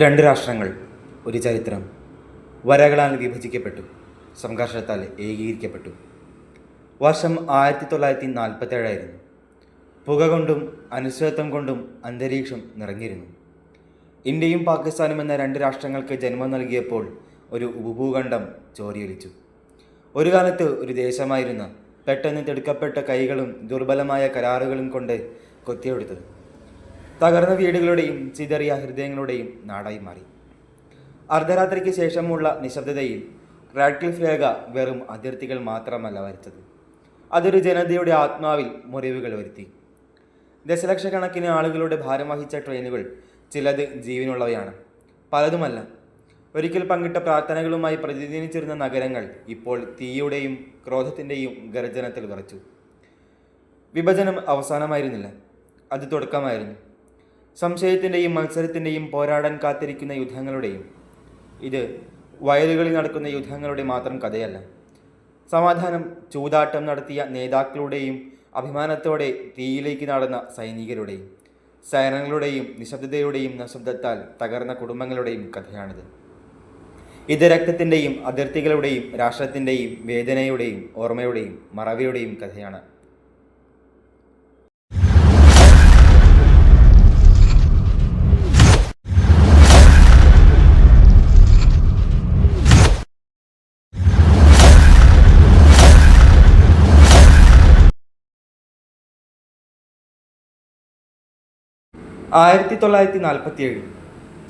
രണ്ട് രാഷ്ട്രങ്ങൾ, ഒരു ചരിത്രം. വരകളാൽ വിഭജിക്കപ്പെട്ടു, സംഘർഷത്താൽ ഏകീകരിക്കപ്പെട്ടു. വർഷം 1947 പുക കൊണ്ടും അനിശ്ചിതത്വം കൊണ്ടും അന്തരീക്ഷം നിറഞ്ഞിരുന്നു. ഇന്ത്യയും പാകിസ്ഥാനും എന്ന രണ്ട് രാഷ്ട്രങ്ങൾക്ക് ജന്മം നൽകിയപ്പോൾ ഒരു ഉപഭൂഖണ്ഡം ചോരിയൊലിച്ചു. ഒരു കാലത്ത് ഒരു ദേശമായിരുന്ന പെട്ടെന്ന് തിടുക്കപ്പെട്ട കൈകളും ദുർബലമായ കരാറുകളും കൊണ്ട് കൊത്തിയെടുത്തത് തകർന്ന വീടുകളുടെയും ചിതറിയ ഹൃദയങ്ങളുടെയും നാടായി മാറി. അർദ്ധരാത്രിക്ക് ശേഷമുള്ള നിശബ്ദതയിൽ റാഡ്ക്ലിഫ് രേഖ വെറും അതിർത്തികൾ മാത്രമല്ല വരച്ചത്, അതൊരു ജനതയുടെ ആത്മാവിൽ മുറിവുകൾ വരുത്തി. ദശലക്ഷക്കണക്കിന് ആളുകളുടെ ഭാരം വഹിച്ച ട്രെയിനുകൾ, ചിലത് ജീവനുള്ളവയാണ്, പലതുമല്ല. ഒരിക്കൽ പങ്കിട്ട പ്രാർത്ഥനകളുമായി പ്രതിദിനിച്ചിരുന്ന നഗരങ്ങൾ ഇപ്പോൾ തീയുടെയും ക്രോധത്തിൻ്റെയും ഗർജനത്തിൽ വിറച്ചു. വിഭജനം അവസാനമായിരുന്നില്ല, അത് തുടക്കമായിരുന്നു. സംശയത്തിൻ്റെയും മത്സരത്തിൻ്റെയും പോരാടാൻ കാത്തിരിക്കുന്ന യുദ്ധങ്ങളുടെയും. ഇത് വയലുകളിൽ നടക്കുന്ന യുദ്ധങ്ങളുടെ മാത്രം കഥയല്ല. സമാധാനം ചൂതാട്ടം നടത്തിയ നേതാക്കളുടെയും അഭിമാനത്തോടെ തീയിലേക്ക് നടന്ന സൈനികരുടെയും സൈന്യങ്ങളുടെയും നിശബ്ദതയുടെയും നിശബ്ദത്താൽ തകർന്ന കുടുംബങ്ങളുടെയും കഥയാണിത്. ഇത് രക്തത്തിൻ്റെയും അതിർത്തികളുടെയും രാഷ്ട്രത്തിൻ്റെയും വേദനയുടെയും ഓർമ്മയുടെയും മറവിയുടെയും കഥയാണ്. 1947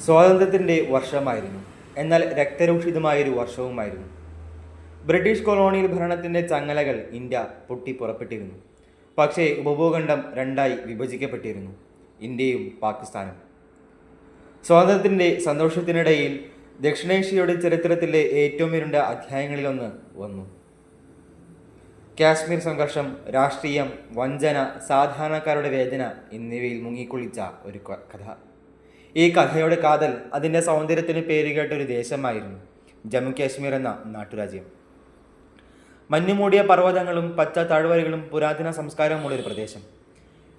സ്വാതന്ത്ര്യത്തിൻ്റെ വർഷമായിരുന്നു. എന്നാൽ രക്തരൂഷിതമായൊരു വർഷവുമായിരുന്നു. ബ്രിട്ടീഷ് കൊളോണിയൽ ഭരണത്തിൻ്റെ ചങ്ങലകൾ ഇന്ത്യ പൊട്ടിപ്പുറപ്പെട്ടിരുന്നു. പക്ഷേ ഉപഭൂഖണ്ഡം രണ്ടായി വിഭജിക്കപ്പെട്ടിരുന്നു, ഇന്ത്യയും പാകിസ്ഥാനും. സ്വാതന്ത്ര്യത്തിൻ്റെ സന്തോഷത്തിനിടയിൽ ദക്ഷിണേഷ്യയുടെ ചരിത്രത്തിലെ ഏറ്റവും ഇരുണ്ട അധ്യായങ്ങളിലൊന്ന് വന്നു. കാശ്മീർ സംഘർഷം, രാഷ്ട്രീയം, വഞ്ചന, സാധാരണക്കാരുടെ വേദന എന്നിവയിൽ മുങ്ങിക്കുളിച്ച ഒരു കഥ. ഈ കഥയുടെ കാതൽ അതിൻ്റെ സൗന്ദര്യത്തിന് പേരുകേട്ട ഒരു ദേശമായിരുന്നു ജമ്മു കാശ്മീർ എന്ന നാട്ടുരാജ്യം. മഞ്ഞുമൂടിയ പർവ്വതങ്ങളും പച്ച താഴ്വരകളും പുരാതന സംസ്കാരമുള്ളൊരു പ്രദേശം.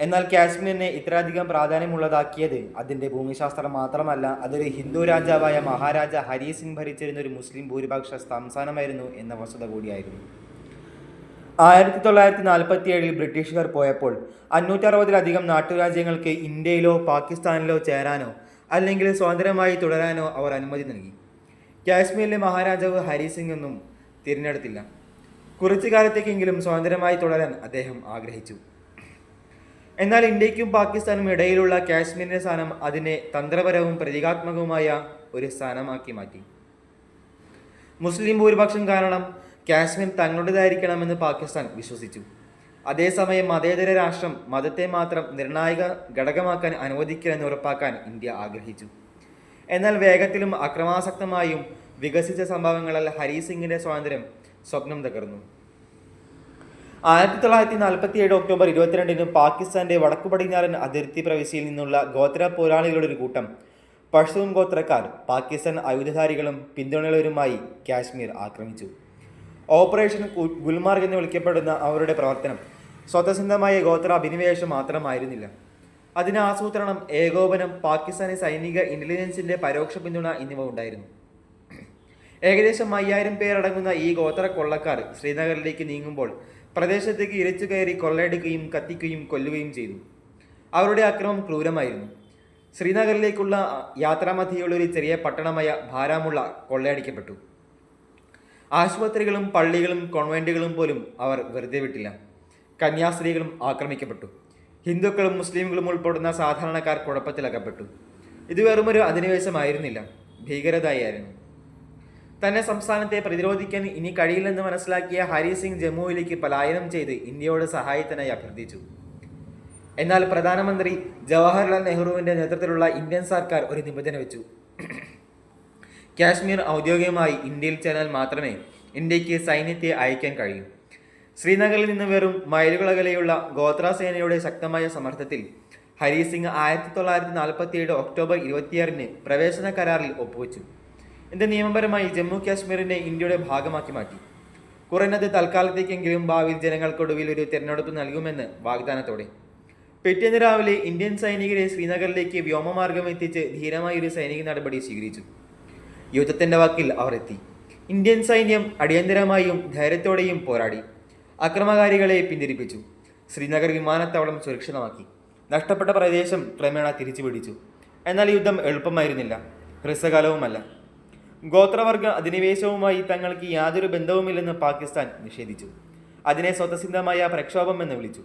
എന്നാൽ കാശ്മീരിനെ ഇത്രയധികം പ്രാധാന്യമുള്ളതാക്കിയത് അതിൻ്റെ ഭൂമിശാസ്ത്രം മാത്രമല്ല, അതൊരു ഹിന്ദു രാജാവായ മഹാരാജ ഹരി സിംഗ് ഭരിച്ചിരുന്ന ഒരു മുസ്ലിം ഭൂരിപക്ഷ സംസ്ഥാനമായിരുന്നു എന്ന വസ്തുത കൂടിയായിരുന്നു. 1947 ബ്രിട്ടീഷുകാർ പോയപ്പോൾ 560-ലധികം നാട്ടുരാജ്യങ്ങൾക്ക് ഇന്ത്യയിലോ പാകിസ്ഥാനിലോ ചേരാനോ അല്ലെങ്കിൽ സ്വതന്ത്രമായി തുടരാനോ അവർ അനുമതി നൽകി. കാശ്മീരിലെ മഹാരാജാവ് ഹരി സിംഗ് ഒന്നും തിരഞ്ഞെടുത്തില്ല. കുറച്ചു കാലത്തേക്കെങ്കിലും സ്വതന്ത്രമായി തുടരാൻ അദ്ദേഹം ആഗ്രഹിച്ചു. എന്നാൽ ഇന്ത്യക്കും പാകിസ്ഥാനും ഇടയിലുള്ള കാശ്മീരിൻ്റെ സ്ഥാനം അതിനെ തന്ത്രപരവും പ്രതീകാത്മകവുമായ ഒരു സ്ഥാനമാക്കി മാറ്റി. മുസ്ലിം ഭൂരിപക്ഷം കാരണം കാശ്മീർ തങ്ങളുടേതായിരിക്കണമെന്ന് പാകിസ്ഥാൻ വിശ്വസിച്ചു. അതേസമയം മതേതര രാഷ്ട്രം മതത്തെ മാത്രം നിർണായക ഘടകമാക്കാൻ അനുവദിക്കില്ലെന്ന് ഉറപ്പാക്കാൻ ഇന്ത്യ ആഗ്രഹിച്ചു. എന്നാൽ വേഗത്തിലും അക്രമാസക്തമായും വികസിച്ച സംഭവങ്ങളാൽ ഹരി സിംഗിൻ്റെ സ്വാതന്ത്ര്യം സ്വപ്നം തകർന്നു. 1947 ഒക്ടോബർ 22 പാകിസ്ഥാന്റെ വടക്കു പടിഞ്ഞാറൻ അതിർത്തി പ്രവിശ്യയിൽ നിന്നുള്ള ഗോത്ര പോരാളികളുടെ ഒരു കൂട്ടം പഷ്തൂൺ ഗോത്രക്കാർ പാകിസ്ഥാൻ ആയുധധാരികളും പിന്തുണയുള്ളവരുമായി കാശ്മീർ ആക്രമിച്ചു. ഓപ്പറേഷൻ ഗുൽമാർഗ് എന്ന് വിളിക്കപ്പെടുന്ന അവരുടെ പ്രവർത്തനം സ്വതസിദ്ധമായ ഗോത്ര അഭിനിവേശം മാത്രമായിരുന്നില്ല. അതിന് ആസൂത്രണം, ഏകോപനം, പാകിസ്ഥാനി സൈനിക ഇന്റലിജൻസിന്റെ പരോക്ഷ പിന്തുണ എന്നിവ ഉണ്ടായിരുന്നു. ഏകദേശം 5000 പേരടങ്ങുന്ന ഈ ഗോത്ര കൊള്ളക്കാർ ശ്രീനഗറിലേക്ക് നീങ്ങുമ്പോൾ പ്രദേശത്തേക്ക് ഇരച്ചു കയറി കൊള്ളയടിക്കുകയും കത്തിക്കുകയും കൊല്ലുകയും ചെയ്തു. അവരുടെ അക്രമം ക്രൂരമായിരുന്നു. ശ്രീനഗറിലേക്കുള്ള യാത്രാമധ്യയുള്ള ഒരു ചെറിയ പട്ടണമായ ബാരാമുള്ള കൊള്ളയടിക്കപ്പെട്ടു. ആശുപത്രികളും പള്ളികളും കോൺവെന്റുകളും പോലും അവർ വെറുതെ വിട്ടില്ല. കന്യാസ്ത്രീകളും ആക്രമിക്കപ്പെട്ടു. ഹിന്ദുക്കളും മുസ്ലിമുകളും ഉൾപ്പെടുന്ന സാധാരണക്കാർ കുഴപ്പത്തിലകപ്പെട്ടു. ഇത് വെറുമൊരു അധിനിവേശമായിരുന്നില്ല, ഭീകരതയായിരുന്നു. തന്നെ സംസ്ഥാനത്തെ പ്രതിരോധിക്കാൻ ഇനി കഴിയില്ലെന്ന് മനസ്സിലാക്കിയ ഹരി സിംഗ് ജമ്മുവിലേക്ക് പലായനം ചെയ്ത് ഇന്ത്യയോട് സഹായത്തിനായി അഭ്യർത്ഥിച്ചു. എന്നാൽ പ്രധാനമന്ത്രി ജവഹർലാൽ നെഹ്റുവിൻ്റെ നേതൃത്വത്തിലുള്ള ഇന്ത്യൻ സർക്കാർ ഒരു നിബന്ധന വെച്ചു. കാശ്മീർ ഔദ്യോഗികമായി ഇന്ത്യയിൽ ചേർന്നാൽ മാത്രമേ ഇന്ത്യക്ക് സൈന്യത്തെ അയക്കാൻ കഴിയൂ. ശ്രീനഗറിൽ നിന്ന് വെറും മൈലുകളകലെയുള്ള ഗോത്ര സേനയുടെ ശക്തമായ സമ്മർദ്ദത്തിൽ ഹരി സിംഗ് 1947 ഒക്ടോബർ 26 പ്രവേശന കരാറിൽ ഒപ്പുവെച്ചു. ഇത് നിയമപരമായി ജമ്മു കാശ്മീരിനെ ഇന്ത്യയുടെ ഭാഗമാക്കി മാറ്റി. കുറഞ്ഞത് തൽക്കാലത്തേക്കെങ്കിലും ഭാവിയിൽ ജനങ്ങൾക്കൊടുവിൽ ഒരു തിരഞ്ഞെടുപ്പ് നൽകുമെന്ന് വാഗ്ദാനത്തോടെ. പിറ്റേന്ന് രാവിലെ ഇന്ത്യൻ സൈനികരെ ശ്രീനഗറിലേക്ക് വ്യോമമാർഗം എത്തിച്ച് ധീരമായൊരു സൈനിക നടപടി സ്വീകരിച്ചു. യുദ്ധത്തിന്റെ വാക്കിൽ അവർ എത്തി. ഇന്ത്യൻ സൈന്യം അടിയന്തരമായും ധൈര്യത്തോടെയും പോരാടി അക്രമകാരികളെ പിന്തിരിപ്പിച്ചു. ശ്രീനഗർ വിമാനത്താവളം സുരക്ഷിതമാക്കി. നഷ്ടപ്പെട്ട പ്രദേശം ക്രമേണ തിരിച്ചു പിടിച്ചു. എന്നാൽ യുദ്ധം എളുപ്പമായിരുന്നില്ല, ഹ്രസ്വകാലവുമല്ല. ഗോത്രവർഗ അധിനിവേശവുമായി തങ്ങൾക്ക് യാതൊരു ബന്ധവുമില്ലെന്ന് പാകിസ്ഥാൻ നിഷേധിച്ചു. അതിനെ സ്വതസിദ്ധമായ പ്രക്ഷോഭം എന്ന് വിളിച്ചു.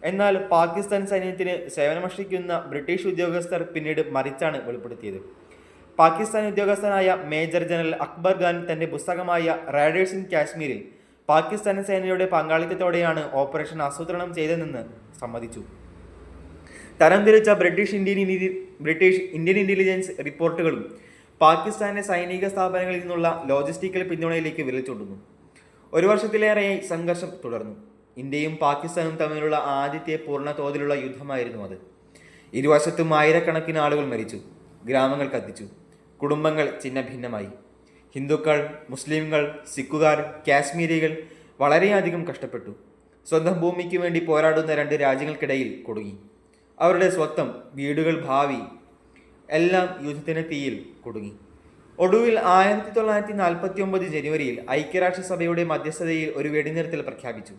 എന്നാൽ പാകിസ്ഥാൻ സൈന്യത്തിന് സേവനമനുഷ്ഠിക്കുന്ന ബ്രിട്ടീഷ് ഉദ്യോഗസ്ഥർ പിന്നീട് മറിച്ചാണ് വെളിപ്പെടുത്തിയത്. പാകിസ്ഥാൻ ഉദ്യോഗസ്ഥനായ മേജർ ജനറൽ അക്ബർ ഖാൻ തന്റെ പുസ്തകമായ റൈഡേഴ്സ് ഇൻ കാശ്മീരിൽ പാകിസ്ഥാൻ സേനയുടെ പങ്കാളിത്തത്തോടെയാണ് ഓപ്പറേഷൻ ആസൂത്രണം ചെയ്തതെന്ന് സമ്മതിച്ചു. തരംതിരിച്ച ബ്രിട്ടീഷ് ഇന്ത്യൻ ഇന്റലിജൻസ് റിപ്പോർട്ടുകളും പാകിസ്ഥാന്റെ സൈനിക സ്ഥാപനങ്ങളിൽ നിന്നുള്ള ലോജിസ്റ്റിക്കൽ പിന്തുണയിലേക്ക് വിരൽ ചൂണ്ടുന്നു. ഒരു വർഷത്തിലേറെയായി സംഘർഷം തുടർന്നു. ഇന്ത്യയും പാകിസ്ഥാനും തമ്മിലുള്ള ആദ്യത്തെ പൂർണ്ണ തോതിലുള്ള യുദ്ധമായിരുന്നു അത്. ഇരുവശത്തും ആയിരക്കണക്കിന് ആളുകൾ മരിച്ചു, ഗ്രാമങ്ങൾ കത്തിച്ചു, കുടുംബങ്ങൾ ചിഹ്ന ഭിന്നമായി. ഹിന്ദുക്കൾ, മുസ്ലിംകൾ, സിഖുകാർ, കാശ്മീരികൾ വളരെയധികം കഷ്ടപ്പെട്ടു. സ്വന്തം ഭൂമിക്ക് വേണ്ടി പോരാടുന്ന രണ്ട് രാജ്യങ്ങൾക്കിടയിൽ കുടുങ്ങി. അവരുടെ സ്വന്തം വീടുകൾ, ഭാവി എല്ലാം യുദ്ധത്തിന് തീയിൽ കുടുങ്ങി. ഒടുവിൽ 1949 ജനുവരിയിൽ ഐക്യരാഷ്ട്രസഭയുടെ മധ്യസ്ഥതയിൽ ഒരു വെടിനിർത്തൽ പ്രഖ്യാപിച്ചു.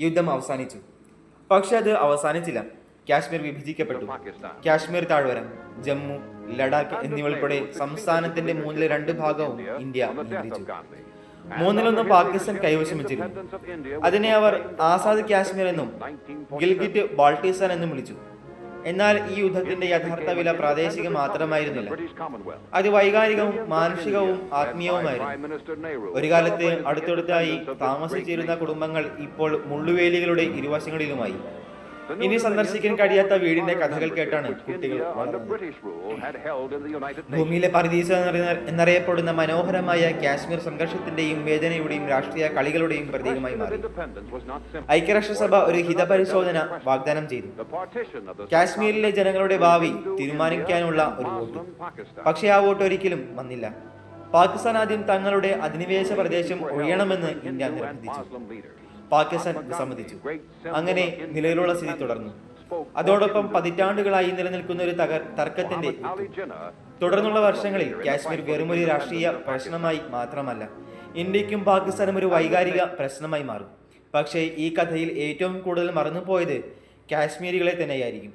യുദ്ധം അവസാനിച്ചു. പക്ഷെ അത് അവസാനിച്ചില്ല. കാശ്മീർ വിഭജിക്കപ്പെട്ടു. കാശ്മീർ താഴ്വര, ജമ്മു, ലഡാക്ക് എന്നിവയുൾപ്പെടെ സംസ്ഥാനത്തിന്റെ 2/3 ഭാഗവും ഇന്ത്യ നിയന്ത്രിച്ചു. 1/3 പാകിസ്ഥാൻ കൈവശം വെച്ചിരുന്നു. അതിനെ അവർ ആസാദ് കാശ്മീർ എന്നും ഗിൽഗിറ്റ് ബാൾട്ടിസ്ഥാൻ എന്നും വിളിച്ചു. എന്നാൽ ഈ യുദ്ധത്തിന്റെ യഥാർത്ഥ വില പ്രാദേശിക മാത്രമായിരുന്നില്ല, അത് വൈകാരികവും മാനുഷികവും ആത്മീയവുമായിരുന്നു. ഒരു കാലത്ത് അടുത്തടുത്തായി താമസിച്ചിരുന്ന കുടുംബങ്ങൾ ഇപ്പോൾ മുള്ളുവേലികളുടെ ഇരുവശങ്ങളിലുമായി. ഇനി സന്ദർശിക്കാൻ കഴിയാത്ത വീടിന്റെ കഥകൾ കേട്ടാണ് കുട്ടികൾ ഭൂമിയിലെ പർദീസ എന്നറിയപ്പെടുന്ന മനോഹരമായ കാശ്മീർ സംഘർഷത്തിന്റെയും വേദനയുടെയും രാഷ്ട്രീയ കളികളുടെയും പ്രതീകമായി മാറി. ഐക്യരാഷ്ട്രസഭ ഒരു ഹിതപരിശോധന വാഗ്ദാനം ചെയ്തു, കാശ്മീരിലെ ജനങ്ങളുടെ ഭാവി തീരുമാനിക്കാനുള്ള ഒരു വോട്ട്. പക്ഷേ ആ വോട്ട് ഒരിക്കലും വന്നില്ല. പാകിസ്ഥാൻ ആദ്യം തങ്ങളുടെ അധിനിവേശ പ്രദേശം ഒഴിയണമെന്ന് ഇന്ത്യ നിർബന്ധിച്ചു. പാകിസ്ഥാൻ വിസമ്മതിച്ചു. അങ്ങനെ നിലവിലുള്ള സ്ഥിതി തുടർന്നു. അതോടൊപ്പം പതിറ്റാണ്ടുകളായി നിലനിൽക്കുന്ന ഒരു തർക്കത്തിന്റെ തുടർന്നുള്ള വർഷങ്ങളിൽ കാശ്മീർ വെറുമൊരു രാഷ്ട്രീയ പ്രശ്നമായി മാത്രമല്ല, ഇന്ത്യക്കും പാകിസ്ഥാനും ഒരു വൈകാരിക പ്രശ്നമായി മാറും. പക്ഷേ ഈ കഥയിൽ ഏറ്റവും കൂടുതൽ മറന്നുപോയത് കാശ്മീരികളെ തന്നെയായിരിക്കും.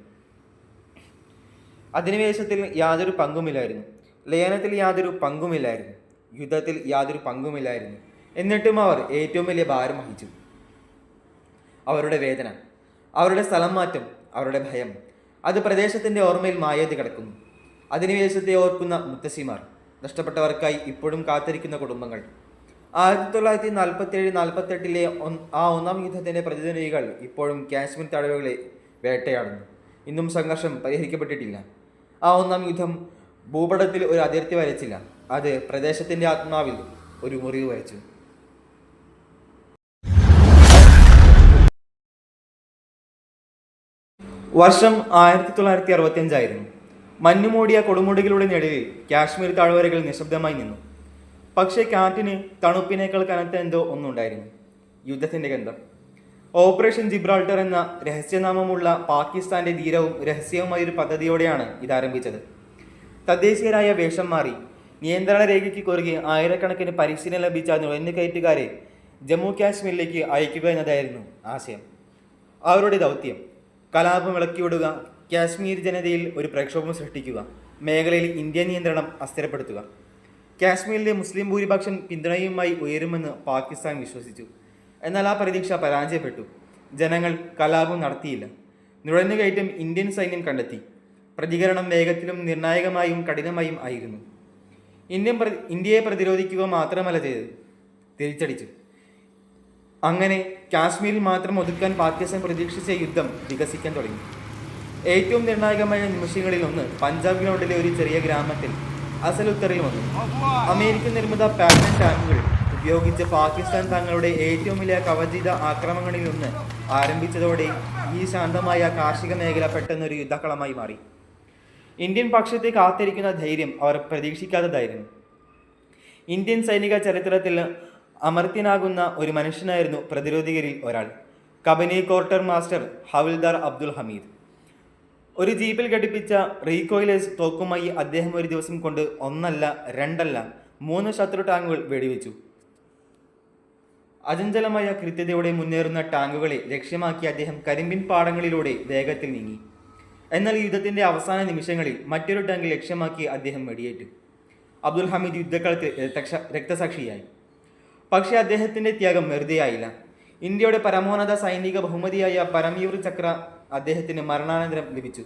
അധിനിവേശത്തിൽ യാതൊരു പങ്കുമില്ലായിരുന്നു, ലയനത്തിൽ യാതൊരു പങ്കുമില്ലായിരുന്നു, യുദ്ധത്തിൽ യാതൊരു പങ്കുമില്ലായിരുന്നു. എന്നിട്ടും അവർ ഏറ്റവും വലിയ ഭാരം വഹിച്ചു. അവരുടെ വേദന, അവരുടെ സ്ഥലം മാറ്റം, അവരുടെ ഭയം, അത് പ്രദേശത്തിൻ്റെ ഓർമ്മയിൽ മായാതെ കിടക്കുന്നു. അധിനിവേശത്തെ ഓർക്കുന്ന മുത്തശ്ശിമാർ, നഷ്ടപ്പെട്ടവർക്കായി ഇപ്പോഴും കാത്തിരിക്കുന്ന കുടുംബങ്ങൾ. 1947-48 ആ ഒന്നാം യുദ്ധത്തിൻ്റെ പ്രതിനിധികൾ ഇപ്പോഴും കാശ്മീർ താഴ്വരകളെ വേട്ടയാടുന്നു. ഇന്നും സംഘർഷം പരിഹരിക്കപ്പെട്ടിട്ടില്ല. ആ ഒന്നാം യുദ്ധം ഭൂപടത്തിൽ ഒരു അതിർത്തി വരച്ചില്ല, അത് പ്രദേശത്തിൻ്റെ ആത്മാവിൽ ഒരു മുറിവ് വരച്ചു. വർഷം 1965 ആയിരുന്നു. മഞ്ഞുമൂടിയ കൊടുമുടികളുടെ നിഴലിൽ കാശ്മീർ താഴ്വരകൾ നിശബ്ദമായി നിന്നു. പക്ഷേ കാറ്റിന് തണുപ്പിനേക്കാൾ കനത്ത എന്തോ ഒന്നുണ്ടായിരുന്നു, യുദ്ധത്തിൻ്റെ ഗന്ധം. ഓപ്പറേഷൻ ജിബ്രാൾട്ടർ എന്ന രഹസ്യനാമമുള്ള പാകിസ്ഥാന്റെ ധീരവും രഹസ്യവുമായൊരു പദ്ധതിയോടെയാണ് ഇതാരംഭിച്ചത്. തദ്ദേശീയരായ വേഷം മാറി നിയന്ത്രണ രേഖയ്ക്ക് കുറുകെ ആയിരക്കണക്കിന് പരിശീലനം ലഭിച്ച നുഴഞ്ഞുകയറ്റുകാരെ ജമ്മു കാശ്മീരിലേക്ക് അയക്കുക എന്നതായിരുന്നു ആശയം. അവരുടെ ദൗത്യം കലാപം ഇളക്കിവിടുക, കാശ്മീർ ജനതയിൽ ഒരു പ്രക്ഷോഭം സൃഷ്ടിക്കുക, മേഖലയിൽ ഇന്ത്യൻ നിയന്ത്രണം അസ്ഥിരപ്പെടുത്തുക. കാശ്മീരിലെ മുസ്ലിം ഭൂരിപക്ഷം പിന്തുണയുമായി ഉയരുമെന്ന് പാകിസ്ഥാൻ വിശ്വസിച്ചു. എന്നാൽ ആ പ്രതീക്ഷ പരാജയപ്പെട്ടു. ജനങ്ങൾ കലാപം നടത്തിയില്ല. നുഴഞ്ഞുകയറ്റം ഇന്ത്യൻ സൈന്യം കണ്ടെത്തി. പ്രതികരണം വേഗത്തിലും നിർണായകമായും കഠിനമായും ആയിരുന്നു. ഇന്ത്യയെ പ്രതിരോധിക്കുക മാത്രമല്ല ചെയ്തത്, തിരിച്ചടിച്ചു. അങ്ങനെ കാശ്മീരിൽ മാത്രം ഒതുക്കാൻ പാകിസ്ഥാൻ പ്രതീക്ഷിച്ച യുദ്ധം വികസിക്കാൻ തുടങ്ങി. ഏറ്റവും നിർണായകമായ നിമിഷങ്ങളിൽ ഒന്ന് പഞ്ചാബ് ഗ്രൗണ്ടിലെ ഒരു ചെറിയ ഗ്രാമത്തിൽ അസലുത്തറിൽ വന്നു. അമേരിക്കൻ നിർമ്മിത പാറ്റൻ ടാങ്കുകൾ ഉപയോഗിച്ച് പാകിസ്ഥാൻ തങ്ങളുടെ ഏറ്റവും വലിയ കവചിത ആക്രമണങ്ങളിൽ ഒന്ന് ആരംഭിച്ചതോടെ ഈ ശാന്തമായ കാർഷിക മേഖല പെട്ടെന്നൊരു യുദ്ധക്കളമായി മാറി. ഇന്ത്യൻ പക്ഷത്തെ കാത്തിരിക്കുന്ന ധൈര്യം അവർ പ്രതീക്ഷിക്കാത്തതായിരുന്നു. ഇന്ത്യൻ സൈനിക ചരിത്രത്തിൽ അമർത്യനാകുന്ന ഒരു മനുഷ്യനായിരുന്നു പ്രതിരോധികരിൽ ഒരാൾ. കമ്പനി ക്വാർട്ടർ മാസ്റ്റർ ഹവിൽദാർ അബ്ദുൽ ഹമീദ്. ഒരു ജീപ്പിൽ ഘടിപ്പിച്ച റീകോയിലേഴ്സ് തോക്കുമായി അദ്ദേഹം ഒരു ദിവസം കൊണ്ട് ഒന്നല്ല രണ്ടല്ല 3 ശത്രു ടാങ്കുകൾ വെടിവെച്ചു. അചഞ്ചലമായ കൃത്യതയോടെ മുന്നേറുന്ന ടാങ്കുകളെ ലക്ഷ്യമാക്കി അദ്ദേഹം കരിമ്പിൻ പാടങ്ങളിലൂടെ വേഗത്തിൽ നീങ്ങി. എന്നാൽ യുദ്ധത്തിന്റെ അവസാന നിമിഷങ്ങളിൽ മറ്റൊരു ടാങ്ക് ലക്ഷ്യമാക്കി അദ്ദേഹം വെടിയേറ്റു. അബ്ദുൽ ഹമീദ് യുദ്ധക്കളത്തിൽ രക്തസാക്ഷിയായി. പക്ഷേ അദ്ദേഹത്തിന്റെ ത്യാഗം വെറുതെയായില്ല. ഇന്ത്യയുടെ പരമോന്നത സൈനിക ബഹുമതിയായ പരംവീർ ചക്ര അദ്ദേഹത്തിന് മരണാനന്തരം ലഭിച്ചു.